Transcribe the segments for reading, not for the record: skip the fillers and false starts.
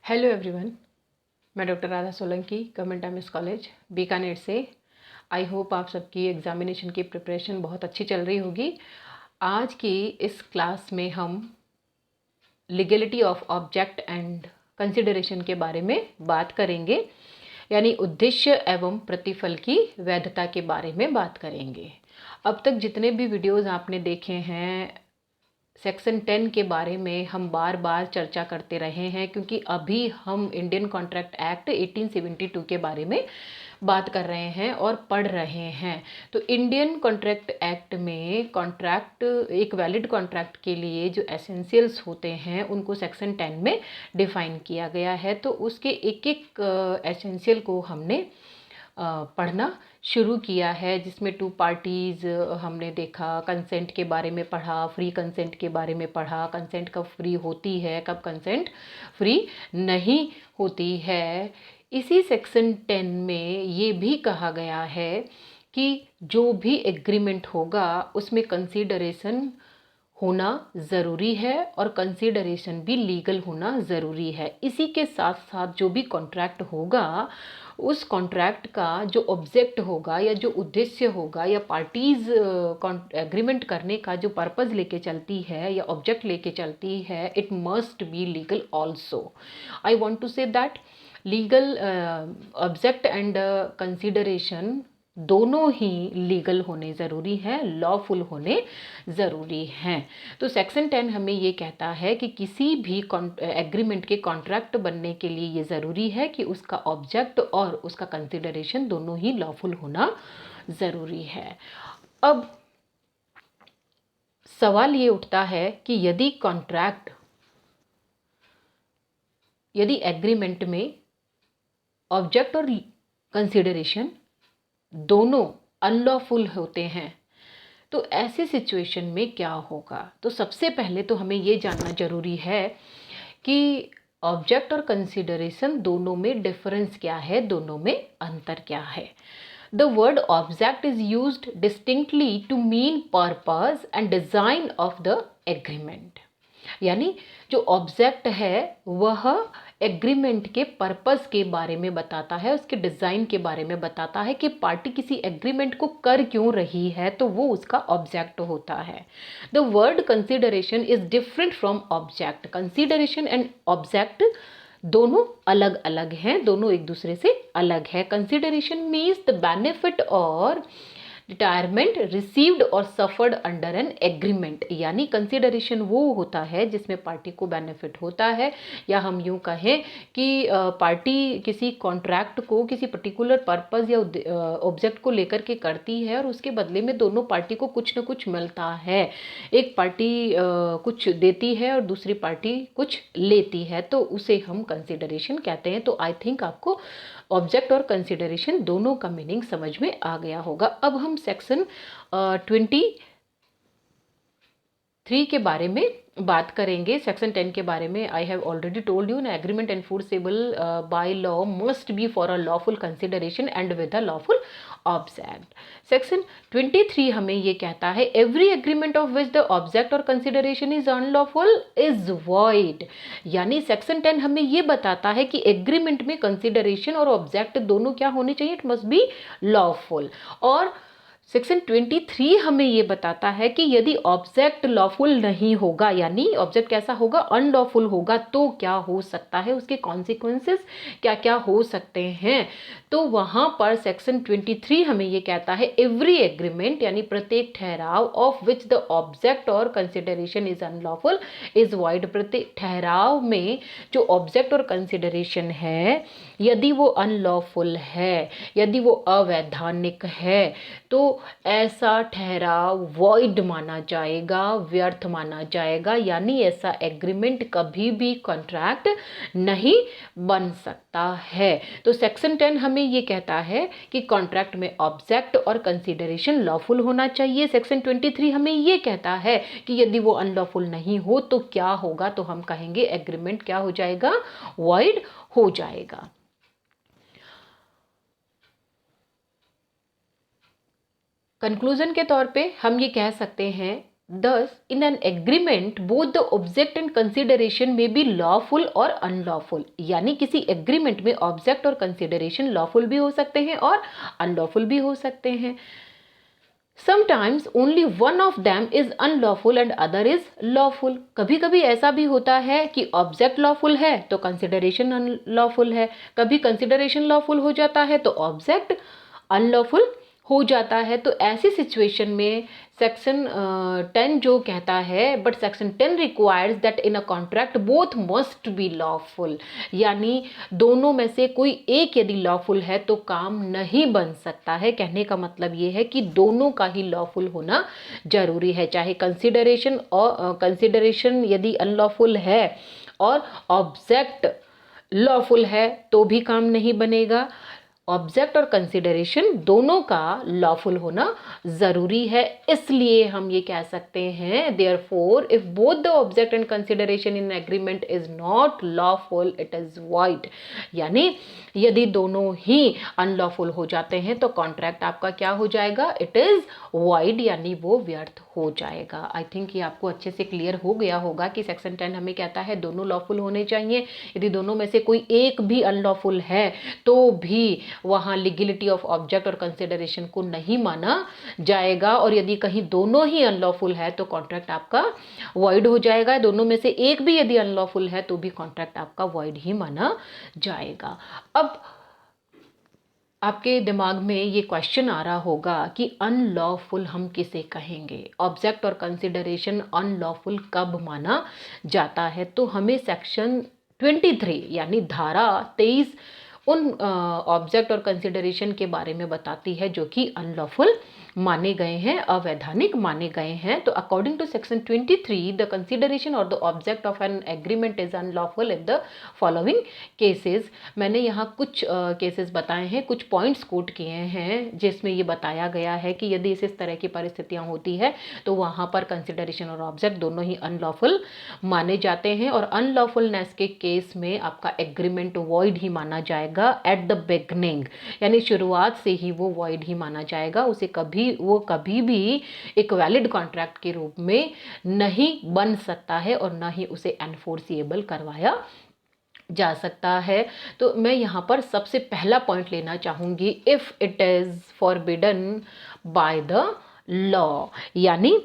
Hello everyone, मैं doctor Radha Solanki, government MS college Bikaner से। I hope आप सबकी एग्जामिनेशन की प्रिपरेशन बहुत अच्छी चल रही होगी। आज की इस क्लास में हम legality of object and consideration के बारे में बात करेंगे, यानी उद्देश्य एवं प्रतिफल की वैधता के बारे में बात करेंगे। अब तक जितने भी वीडियोज़ आपने देखे हैं सेक्शन 10 के बारे में हम बार बार चर्चा करते रहे हैं, क्योंकि अभी हम इंडियन कॉन्ट्रैक्ट एक्ट 1872 के बारे में बात कर रहे हैं और पढ़ रहे हैं। तो इंडियन कॉन्ट्रैक्ट एक्ट में कॉन्ट्रैक्ट, एक वैलिड कॉन्ट्रैक्ट के लिए जो एसेंशियल्स होते हैं उनको सेक्शन 10 में डिफाइन किया गया है। तो उसके एक एक एसेंशियल को हमने पढ़ना शुरू किया है, जिसमें टू पार्टीज़ हमने देखा, कंसेंट के बारे में पढ़ा, फ्री कंसेंट के बारे में पढ़ा, कंसेंट कब फ्री होती है, कब कंसेंट फ्री नहीं होती है। इसी सेक्शन 10 में ये भी कहा गया है कि जो भी एग्रीमेंट होगा उसमें कंसीडरेशन होना ज़रूरी है और कंसीडरेशन भी लीगल होना ज़रूरी है। इसी के साथ साथ जो भी कॉन्ट्रैक्ट होगा उस कॉन्ट्रैक्ट का जो ऑब्जेक्ट होगा या जो उद्देश्य होगा या पार्टीज एग्रीमेंट करने का जो पर्पस लेके चलती है या ऑब्जेक्ट लेके चलती है, it must be legal also. I want to say that legal object and consideration दोनों ही लीगल होने ज़रूरी हैं, लॉफुल होने ज़रूरी हैं। तो सेक्शन 10 हमें ये कहता है कि किसी भी एग्रीमेंट के कॉन्ट्रैक्ट बनने के लिए ये ज़रूरी है कि उसका ऑब्जेक्ट और उसका कंसिडरेशन दोनों ही लॉफुल होना ज़रूरी है। अब सवाल ये उठता है कि यदि एग्रीमेंट में ऑब्जेक्ट और कंसिडरेशन दोनों अनलॉफुल होते हैं तो ऐसी सिचुएशन में क्या होगा। तो सबसे पहले तो हमें ये जानना जरूरी है कि ऑब्जेक्ट और कंसिडरेशन दोनों में डिफरेंस क्या है, दोनों में अंतर क्या है। The word object is used distinctly to mean purpose and design of the agreement, यानी जो ऑब्जेक्ट है वह एग्रीमेंट के पर्पस के बारे में बताता है, उसके डिज़ाइन के बारे में बताता है कि पार्टी किसी एग्रीमेंट को कर क्यों रही है, तो वो उसका ऑब्जेक्ट होता है। The word consideration is different from object. Consideration and object दोनों अलग अलग हैं, दोनों एक दूसरे से अलग है। कंसिडरेशन मीन्स द बेनिफिट और रिटायरमेंट रिसीव्ड और सफर्ड अंडर एन एग्रीमेंट, यानी कंसिडरेशन वो होता है जिसमें पार्टी को बेनिफिट होता है, या हम यूं कहें कि पार्टी किसी कॉन्ट्रैक्ट को किसी पर्टिकुलर पर्पस या ऑब्जेक्ट को लेकर के करती है और उसके बदले में दोनों पार्टी को कुछ न कुछ मिलता है। एक पार्टी कुछ देती है और दूसरी पार्टी कुछ लेती है, तो उसे हम कंसिडरेशन कहते हैं। तो आई थिंक आपको ऑब्जेक्ट और कंसिडरेशन दोनों का मीनिंग समझ में आ गया होगा। अब हम सेक्शन 23 के बारे में बात करेंगे। सेक्शन 10 के बारे में I have already told you, agreement enforceable by law must be for a lawful consideration and with a lawful object. Section 23 हमें ये कहता है every agreement of which the object और consideration is unlawful is void, यानी section 10 हमें ये बताता है कि एग्रीमेंट में कंसिडरेशन और ऑब्जेक्ट दोनों क्या होने चाहिए, इट मस्ट बी लॉफुल। और सेक्शन 23 हमें ये बताता है कि यदि ऑब्जेक्ट लॉफुल नहीं होगा, यानी ऑब्जेक्ट कैसा होगा, अनलॉफुल होगा, तो क्या हो सकता है, उसके कॉन्सिक्वेंसेस क्या क्या हो सकते हैं। तो वहां पर सेक्शन 23 हमें ये कहता है एवरी एग्रीमेंट, यानी प्रत्येक ठहराव ऑफ विच द ऑब्जेक्ट और consideration is unlawful is void. प्रत्येक ठहराव में जो ऑब्जेक्ट और कंसिडरेशन है यदि वो अनलॉफुल है, यदि वो अवैधानिक है, तो ऐसा ठहराव वॉइड माना जाएगा, व्यर्थ माना जाएगा, यानी ऐसा एग्रीमेंट कभी भी कॉन्ट्रैक्ट नहीं बन सकता है। तो सेक्शन 10 हमें ये कहता है कि कॉन्ट्रैक्ट में ऑब्जेक्ट और कंसिडरेशन लॉफुल होना चाहिए। सेक्शन 23 हमें ये कहता है कि यदि वो अनलॉफुल नहीं हो तो क्या होगा, तो हम कहेंगे एग्रीमेंट क्या हो जाएगा, वॉइड हो जाएगा। कंक्लूजन के तौर पे हम ये कह सकते हैं Thus, in an agreement, both the object and consideration may be lawful or unlawful. यानी किसी एग्रीमेंट में ऑब्जेक्ट और कंसिडरेशन लॉफुल भी हो सकते हैं और अनलॉफुल भी हो सकते हैं. Sometimes only one of them is unlawful and other is lawful. कभी कभी ऐसा भी होता है कि ऑब्जेक्ट लॉफुल है तो कंसिडरेशन अनलॉफुल है, कभी कंसिडरेशन लॉफुल हो जाता है तो ऑब्जेक्ट अनलॉफुल हो जाता है. तो ऐसी सिचुएशन में सेक्शन 10 जो कहता है, but section 10 requires that in a contract both must be lawful, यानी दोनों में से कोई एक यदि लॉफुल है तो काम नहीं बन सकता है. कहने का मतलब ये है कि दोनों का ही लॉफुल होना जरूरी है, चाहे कंसिडरेशन और कंसिडरेशन यदि अनलॉफुल है और ऑब्जेक्ट लॉफुल है तो भी काम नहीं बनेगा. ऑब्जेक्ट और कंसिडरेशन दोनों का लॉफुल होना जरूरी है. इसलिए हम ये कह सकते हैं, therefore if both the object and consideration in agreement is not lawful it is void. यानी यदि दोनों ही अनलॉफुल हो जाते हैं तो कॉन्ट्रैक्ट आपका क्या हो जाएगा, इट इज वॉइड, यानी वो व्यर्थ हो जाएगा. आई थिंक ये आपको अच्छे से क्लियर हो गया होगा कि सेक्शन 10 हमें कहता है दोनों लॉफुल होने चाहिए. यदि दोनों में से कोई एक भी अनलॉफुल है तो भी वहाँ लीगलिटी ऑफ ऑब्जेक्ट और कंसिडरेशन को नहीं माना जाएगा. और यदि कहीं दोनों ही अनलॉफुल है तो कॉन्ट्रैक्ट आपका वॉइड हो जाएगा. दोनों में से एक भी यदि अनलॉफुल है तो भी कॉन्ट्रैक्ट आपका वॉइड ही माना जाएगा. अब आपके दिमाग में ये क्वेश्चन आ रहा होगा कि अनलॉफुल हम किसे कहेंगे, ऑब्जेक्ट और कंसिडरेशन अनलॉफुल कब माना जाता है. तो हमें सेक्शन 23 यानी धारा 23 उन ऑब्जेक्ट और कंसिडरेशन के बारे में बताती है जो कि अनलॉफुल माने गए हैं, अवैधानिक माने गए हैं. तो according to section 23 the consideration और the object of an agreement is unlawful in the following cases. मैंने यहाँ कुछ केसेस बताए हैं, कुछ पॉइंट्स कोट किए हैं जिसमें ये बताया गया है कि यदि इस तरह की परिस्थितियाँ होती है तो वहाँ पर कंसिडरेशन और ऑब्जेक्ट दोनों ही अनलॉफुल माने जाते हैं. और अनलॉफुलनेस के केस में आपका एग्रीमेंट वॉइड ही माना जाएगा एट द बिगनिंग, यानी शुरुआत से ही वो वॉइड ही माना जाएगा. उसे कभी भी एक वैलिड कॉन्ट्रैक्ट के रूप में नहीं बन सकता है और ना ही उसे एनफोर्सिएबल करवाया जा सकता है. तो मैं यहाँ पर सबसे पहला पॉइंट लेना चाहूँगी, if it is forbidden by the law, यानी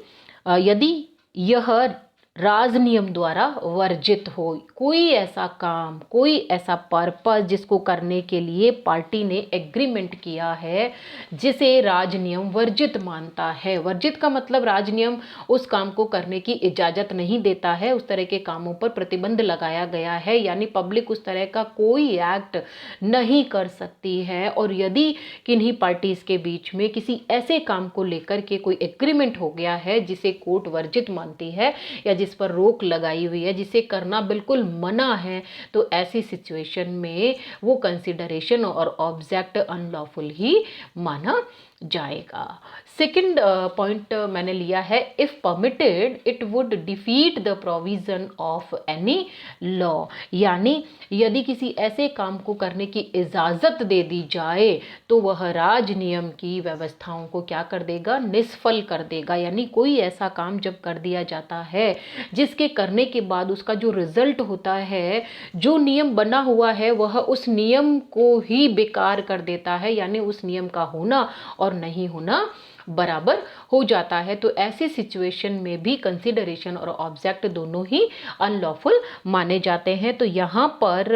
यदि यह राज नियम द्वारा वर्जित हो. कोई ऐसा काम, कोई ऐसा पर्पस जिसको करने के लिए पार्टी ने एग्रीमेंट किया है जिसे राज नियम वर्जित मानता है. वर्जित का मतलब राज नियम उस काम को करने की इजाज़त नहीं देता है, उस तरह के कामों पर प्रतिबंध लगाया गया है, यानी पब्लिक उस तरह का कोई एक्ट नहीं कर सकती है. और यदि किन्हीं पार्टीज़ के बीच में किसी ऐसे काम को लेकर के कोई एग्रीमेंट हो गया है जिसे कोर्ट वर्जित मानती है या जिस पर रोक लगाई हुई है, जिसे करना बिल्कुल मना है, तो ऐसी सिचुएशन में वो कंसिडरेशन और ऑब्जेक्ट अनलॉफुल ही माना जाएगा. सेकंड पॉइंट मैंने लिया है, if permitted it would defeat the provision of any law, यानी यदि किसी ऐसे काम को करने की इजाज़त दे दी जाए तो वह राज नियम की व्यवस्थाओं को क्या कर देगा, निष्फल कर देगा. यानी कोई ऐसा काम जब कर दिया जाता है जिसके करने के बाद उसका जो रिजल्ट होता है, जो नियम बना हुआ है, वह उस नियम को ही बेकार कर देता है, यानी उस नियम का होना और नहीं होना बराबर हो जाता है. तो ऐसी सिचुएशन में भी कंसिडरेशन और ऑब्जेक्ट दोनों ही अनलॉफुल माने जाते हैं. तो यहाँ पर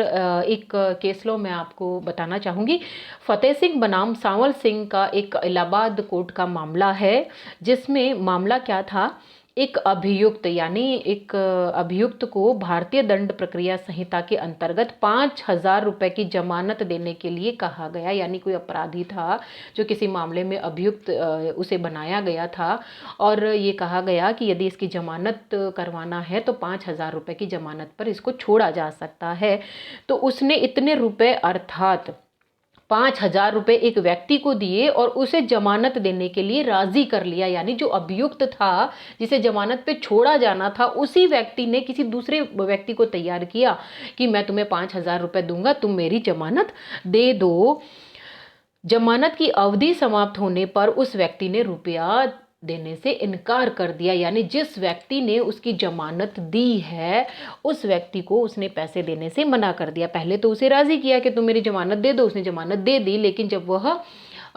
एक केस लॉ मैं आपको बताना चाहूँगी. फतेह सिंह बनाम सांवल सिंह का एक इलाहाबाद कोर्ट का मामला है, जिसमें मामला क्या था, एक अभियुक्त यानी एक अभियुक्त को भारतीय दंड प्रक्रिया संहिता के अंतर्गत 5,000 रुपये की जमानत देने के लिए कहा गया. यानी कोई अपराधी था जो किसी मामले में अभियुक्त उसे बनाया गया था और ये कहा गया कि यदि इसकी जमानत करवाना है तो 5,000 रुपये की जमानत पर इसको छोड़ा जा सकता है. तो उसने इतने रुपए अर्थात 5,000 रुपये एक व्यक्ति को दिए और उसे जमानत देने के लिए राजी कर लिया. यानी जो अभियुक्त था, जिसे जमानत पे छोड़ा जाना था, उसी व्यक्ति ने किसी दूसरे व्यक्ति को तैयार किया कि मैं तुम्हें 5,000 रुपये दूंगा, तुम मेरी जमानत दे दो. जमानत की अवधि समाप्त होने पर उस व्यक्ति ने रुपया देने से इनकार कर दिया, यानी जिस व्यक्ति ने उसकी जमानत दी है उस व्यक्ति को उसने पैसे देने से मना कर दिया। पहले तो उसे राजी किया कि तुम मेरी जमानत दे दो, उसने जमानत दे दी, लेकिन जब वह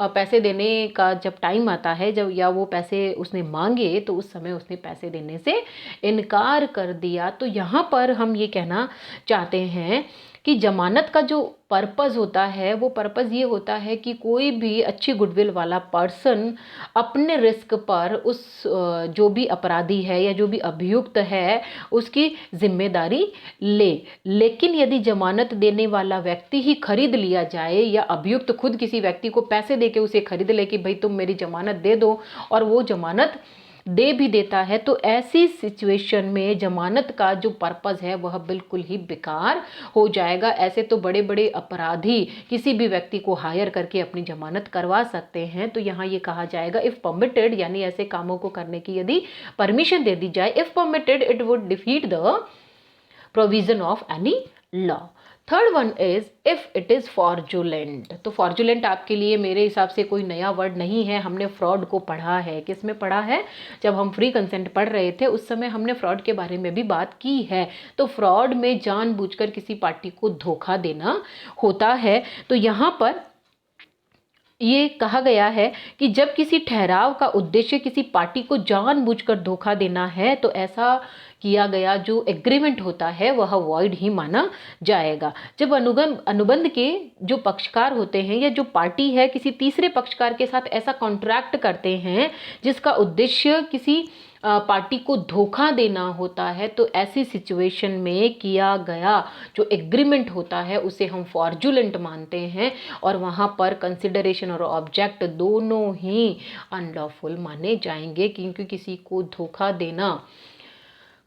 पैसे देने का जब टाइम आता है, जब या वो पैसे उसने मांगे, तो उस समय उसने पैसे देने से इनकार कर दिया। तो यहाँ पर हम ये कहना चाहते हैं कि जमानत का जो पर्पज़ होता है वो पर्पज़ ये होता है कि कोई भी अच्छी गुडविल वाला पर्सन अपने रिस्क पर उस जो भी अपराधी है या जो भी अभियुक्त है उसकी जिम्मेदारी ले। लेकिन यदि जमानत देने वाला व्यक्ति ही खरीद लिया जाए या अभियुक्त खुद किसी व्यक्ति को पैसे देके उसे खरीद ले कि भाई तुम मेरी जमानत दे दो, और वो जमानत दे भी देता है, तो ऐसी सिचुएशन में जमानत का जो पर्पस है वह बिल्कुल ही बेकार हो जाएगा। ऐसे तो बड़े बड़े अपराधी किसी भी व्यक्ति को हायर करके अपनी जमानत करवा सकते हैं। तो यहाँ ये कहा जाएगा इफ परमिटेड, यानी ऐसे कामों को करने की यदि परमिशन दे दी जाए, if permitted it would defeat the provision of any law. Third one is if it is fraudulent. तो फ्रॉडुलेंट आपके लिए मेरे हिसाब से कोई नया वर्ड नहीं है, हमने फ्रॉड को पढ़ा है। किस में पढ़ा है? जब हम फ्री कंसेंट पढ़ रहे थे उस समय हमने फ्रॉड के बारे में भी बात की है। तो फ्रॉड में जानबूझकर किसी पार्टी को धोखा देना होता है। तो यहाँ पर ये कहा गया है कि जब किसी ठहराव का उद्देश्य किसी पार्टी को जानबूझकर धोखा देना है तो ऐसा किया गया जो एग्रीमेंट होता है वह वॉइड ही माना जाएगा। जब अनुबंध के जो पक्षकार होते हैं या जो पार्टी है किसी तीसरे पक्षकार के साथ ऐसा कॉन्ट्रैक्ट करते हैं जिसका उद्देश्य किसी पार्टी को धोखा देना होता है, तो ऐसी सिचुएशन में किया गया जो एग्रीमेंट होता है उसे हम फ्रॉडुलेंट मानते हैं, और वहाँ पर कंसिडरेशन और ऑब्जेक्ट दोनों ही अनलॉफुल माने जाएंगे, क्योंकि किसी को धोखा देना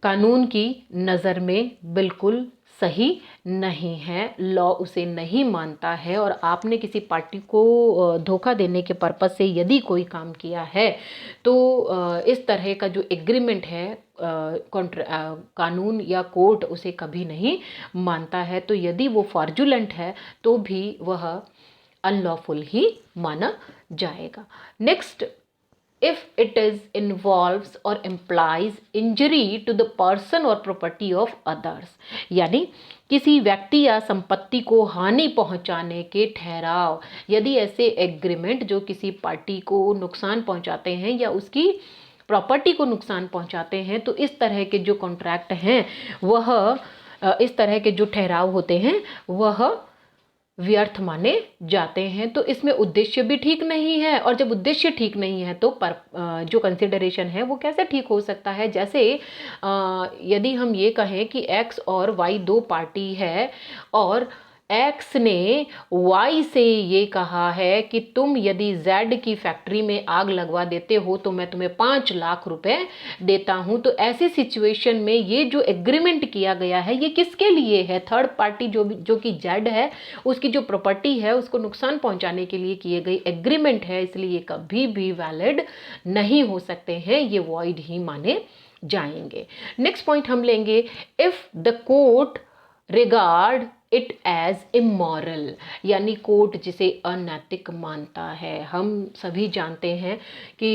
कानून की नज़र में बिल्कुल सही नहीं है, लॉ उसे नहीं मानता है। और आपने किसी पार्टी को धोखा देने के पर्पस से यदि कोई काम किया है तो इस तरह का जो एग्रीमेंट है कानून या कोर्ट उसे कभी नहीं मानता है। तो यदि वो फ्रॉडुलेंट है तो भी वह अनलॉफुल ही माना जाएगा। Next, if it is involves or implies injury to the person or property of others, यानी किसी व्यक्ति या संपत्ति को हानि पहुंचाने के ठहराव, यदि ऐसे एग्रीमेंट जो किसी पार्टी को नुकसान पहुंचाते हैं या उसकी प्रॉपर्टी को नुकसान पहुंचाते हैं, तो इस तरह के जो कॉन्ट्रैक्ट हैं वह इस तरह के जो ठहराव होते हैं वह व्यर्थ माने जाते हैं। तो इसमें उद्देश्य भी ठीक नहीं है, और जब उद्देश्य ठीक नहीं है तो जो कंसिडरेशन है वो कैसे ठीक हो सकता है? जैसे यदि हम ये कहें कि एक्स और वाई दो पार्टी है और एक्स ने वाई से ये कहा है कि तुम यदि जेड की फैक्ट्री में आग लगवा देते हो तो मैं तुम्हें 5 लाख रुपए देता हूं। तो ऐसी सिचुएशन में ये जो एग्रीमेंट किया गया है ये किसके लिए है? थर्ड पार्टी जो कि जेड है उसकी जो प्रॉपर्टी है उसको नुकसान पहुंचाने के लिए किए गई एग्रीमेंट है, इसलिए कभी भी वैलिड नहीं हो सकते हैं, ये वॉइड ही माने जाएंगे। नेक्स्ट पॉइंट हम लेंगे, if the court regard it as immoral, यानी कोर्ट जिसे अनैतिक मानता है। हम सभी जानते हैं कि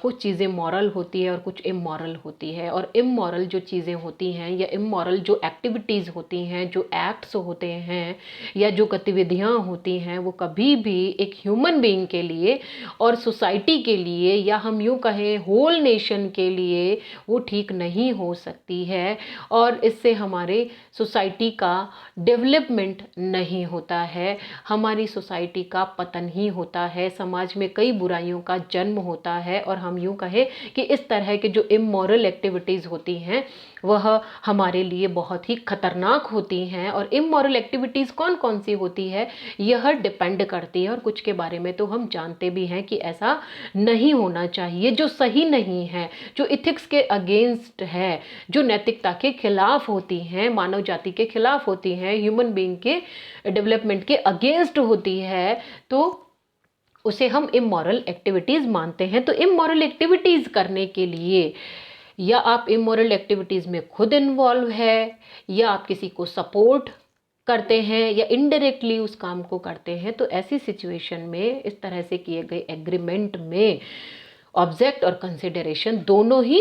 कुछ चीज़ें मॉरल होती है और कुछ इमोरल होती है, और इमोरल जो चीज़ें होती हैं या इमोरल जो एक्टिविटीज़ होती हैं, जो एक्ट्स होते हैं या जो गतिविधियां होती हैं, वो कभी भी एक ह्यूमन बीइंग के लिए और सोसाइटी के लिए या हम यूँ कहें होल नेशन के लिए वो ठीक नहीं हो सकती है, और इससे हमारे सोसाइटी का डेवलपमेंट नहीं होता है, हमारी सोसाइटी का पतन ही होता है, समाज में कई बुराइयों का जन्म होता है। और हम यूँ कहें कि इस तरह के जो इमोरल एक्टिविटीज़ होती हैं वह हमारे लिए बहुत ही खतरनाक होती हैं। और इमोरल एक्टिविटीज़ कौन कौन सी होती है यह डिपेंड करती है, और कुछ के बारे में तो हम जानते भी हैं कि ऐसा नहीं होना चाहिए, जो सही नहीं है, जो इथिक्स के अगेंस्ट है, जो नैतिकता के खिलाफ होती हैं, मानव जाति के खिलाफ होती हैं, ह्यूमन बीइंग के डेवलपमेंट के अगेंस्ट होती है, तो उसे हम इमोरल एक्टिविटीज़ मानते हैं। तो इमोरल एक्टिविटीज़ करने के लिए या आप इमोरल एक्टिविटीज़ में खुद इन्वॉल्व है या आप किसी को सपोर्ट करते हैं या इनडायरेक्टली उस काम को करते हैं, तो ऐसी सिचुएशन में इस तरह से किए गए एग्रीमेंट में ऑब्जेक्ट और कंसिडरेशन दोनों ही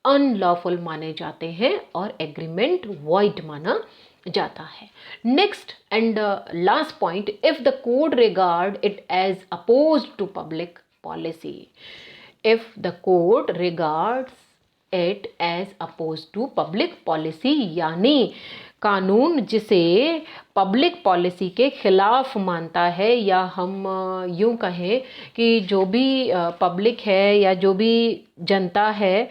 अनलॉफुल माने जाते हैं और एग्रीमेंट वॉइड माना जाता है। Next and last point, if the code regard it as oppose to public policy, if the code regards it as oppose to public policy, यानी कानून जिसे पब्लिक पॉलिसी के खिलाफ मानता है, या हम यूं कहें कि जो भी पब्लिक है या जो भी जनता है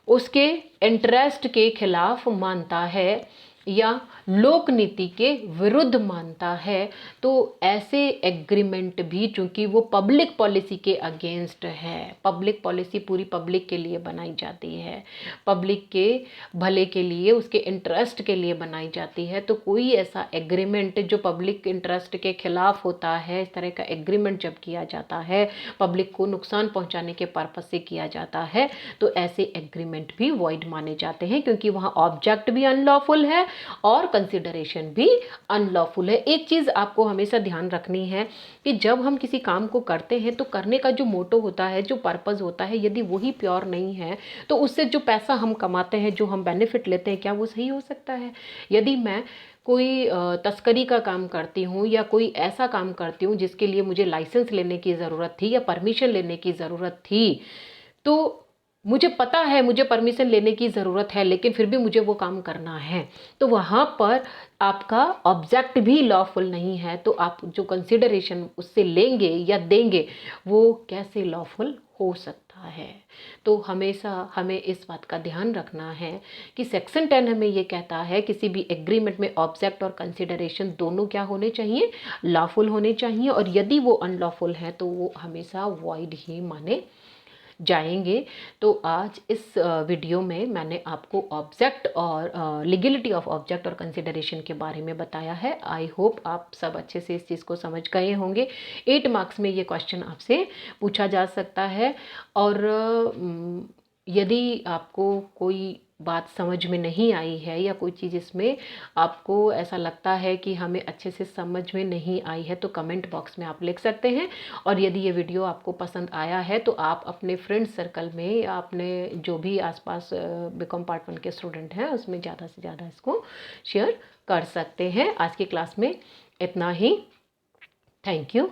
उसके इंटरेस्ट के खिलाफ मानता है या लोक नीति के विरुद्ध मानता है, तो ऐसे एग्रीमेंट भी, चूंकि वो पब्लिक पॉलिसी के अगेंस्ट है, पब्लिक पॉलिसी पूरी पब्लिक के लिए बनाई जाती है, पब्लिक के भले के लिए, उसके इंटरेस्ट के लिए बनाई जाती है, तो कोई ऐसा एग्रीमेंट जो पब्लिक इंटरेस्ट के खिलाफ होता है, इस तरह का एग्रीमेंट जब किया जाता है, पब्लिक को नुकसान पहुंचाने के पर्पज से किया जाता है, तो ऐसे एग्रीमेंट भी वॉइड माने जाते हैं, क्योंकि वहाँ ऑब्जेक्ट भी अनलॉफुल है और कंसिडरेशन भी अनलॉफुल है। एक चीज़ आपको हमेशा ध्यान रखनी है कि जब हम किसी काम को करते हैं तो करने का जो मोटो होता है, जो पर्पस होता है, यदि वही प्योर नहीं है तो उससे जो पैसा हम कमाते हैं, जो हम बेनिफिट लेते हैं, क्या वो सही हो सकता है? यदि मैं कोई तस्करी का काम करती हूँ या कोई ऐसा काम करती हूँ जिसके लिए मुझे लाइसेंस लेने की ज़रूरत थी या परमिशन लेने की ज़रूरत थी, तो मुझे पता है मुझे परमिशन लेने की ज़रूरत है, लेकिन फिर भी मुझे वो काम करना है, तो वहाँ पर आपका ऑब्जेक्ट भी लॉफुल नहीं है, तो आप जो कंसिडरेशन उससे लेंगे या देंगे वो कैसे लॉफुल हो सकता है? तो हमेशा हमें इस बात का ध्यान रखना है कि सेक्शन 10 हमें ये कहता है किसी भी एग्रीमेंट में ऑब्जेक्ट और कंसिडरेशन दोनों क्या होने चाहिए? लॉफुल होने चाहिए, और यदि वो अनलॉफुल है तो वो हमेशा वॉइड ही माने जाएंगे। तो आज इस वीडियो में मैंने आपको ऑब्जेक्ट और लीगलिटी ऑफ ऑब्जेक्ट और कंसिडरेशन के बारे में बताया है। आई होप आप सब अच्छे से इस चीज़ को समझ गए होंगे। 8 मार्क्स में ये क्वेश्चन आपसे पूछा जा सकता है, और यदि आपको कोई बात समझ में नहीं आई है या कोई चीज़ इसमें आपको ऐसा लगता है कि हमें अच्छे से समझ में नहीं आई है, तो कमेंट बॉक्स में आप लिख सकते हैं। और यदि ये वीडियो आपको पसंद आया है तो आप अपने फ्रेंड सर्कल में या अपने जो भी आसपास बीकॉम पार्ट 1 के स्टूडेंट हैं उसमें ज़्यादा से ज़्यादा इसको शेयर कर सकते हैं। आज की क्लास में इतना ही। Thank you.